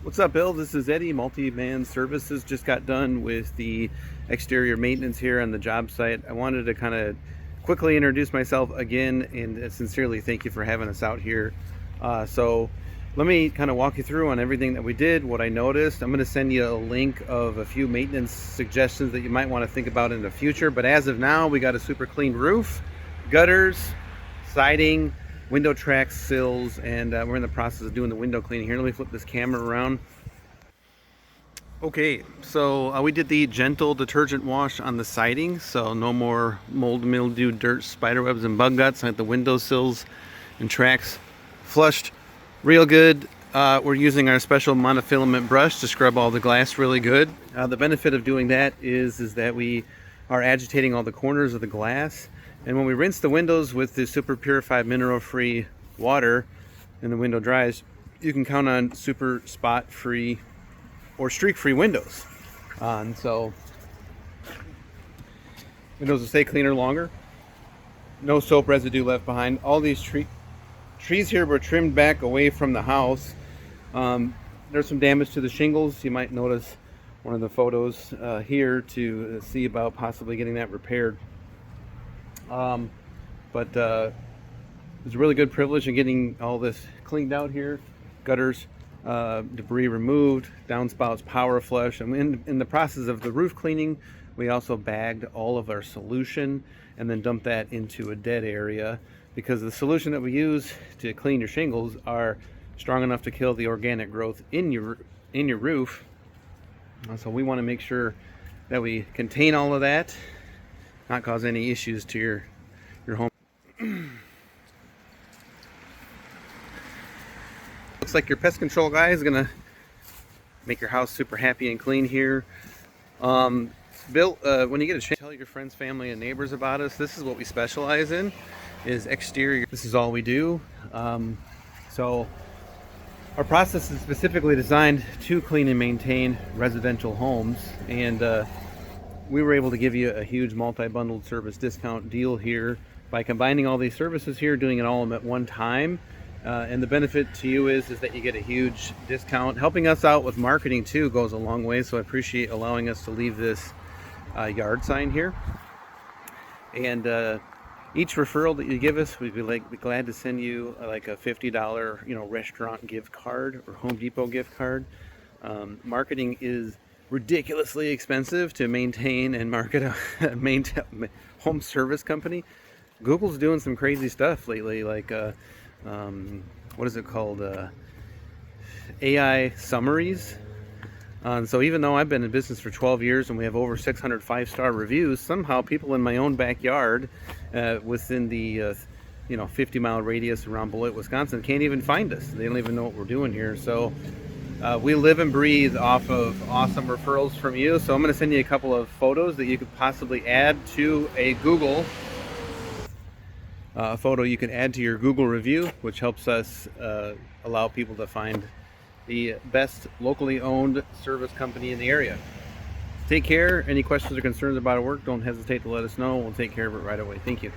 What's up, Bill? This is Eddie, Multi-Man Services. Just got done with the exterior maintenance here on the job site. I wanted to kind of quickly introduce myself again and sincerely thank you for having us out here. So let me kind of walk you through on everything that we did, what I noticed. I'm going to send you a link of a few maintenance suggestions that you might want to think about in the future. But as of now, we got a super clean roof, gutters, siding, window tracks, sills, and we're in the process of doing the window cleaning here. Let me flip this camera around. Okay, so we did the gentle detergent wash on the siding, so no more mold, mildew, dirt, spider webs, and bug guts like the window sills and tracks. Flushed real good. We're using our special monofilament brush to scrub all the glass really good. The benefit of doing that is that we are agitating all the corners of the glass. And when we rinse the windows with the super purified mineral-free water and the window dries, you can count on super spot-free or streak-free windows. And so windows will stay cleaner longer. No soap residue left behind. All these trees here were trimmed back away from the house. There's some damage to the shingles. You might notice one of the photos here to see about possibly getting that repaired. But it's a really good privilege in getting all this cleaned out here. Gutters, debris removed, downspouts power flush. And in the process of the roof cleaning, we also bagged all of our solution and then dumped that into a dead area, because the solution that we use to clean your shingles are strong enough to kill the organic growth in your roof. So we want to make sure that we contain all of that, not cause any issues to your home. Looks like your pest control guy is gonna make your house super happy and clean here. Bill, when you get a chance, tell your friends, family, and neighbors about us. This is what we specialize in, is exterior. This is all we do. So our process is specifically designed to clean and maintain residential homes, and we were able to give you a huge multi-bundled service discount deal here by combining all these services here, doing it all at one time. And the benefit to you is that you get a huge discount. Helping us out with marketing too goes a long way, so I appreciate allowing us to leave this yard sign here. And each referral that you give us, we'd be glad to send you like a $50 restaurant gift card or Home Depot gift card. Marketing is ridiculously expensive to maintain and market a home service company. Google's doing some crazy stuff lately, like what is it called, AI summaries. So even though I've been in business for 12 years and we have over 600 5-star reviews, somehow people in my own backyard within the 50-mile radius around Beloit, Wisconsin can't even find us. They don't even know what we're doing here. So we live and breathe off of awesome referrals from you. So I'm going to send you a couple of photos that you could possibly add to a Google photo you can add to your Google review, which helps us allow people to find the best locally owned service company in the area. Take care. Any questions or concerns about our work, don't hesitate to let us know. We'll take care of it right away. Thank you.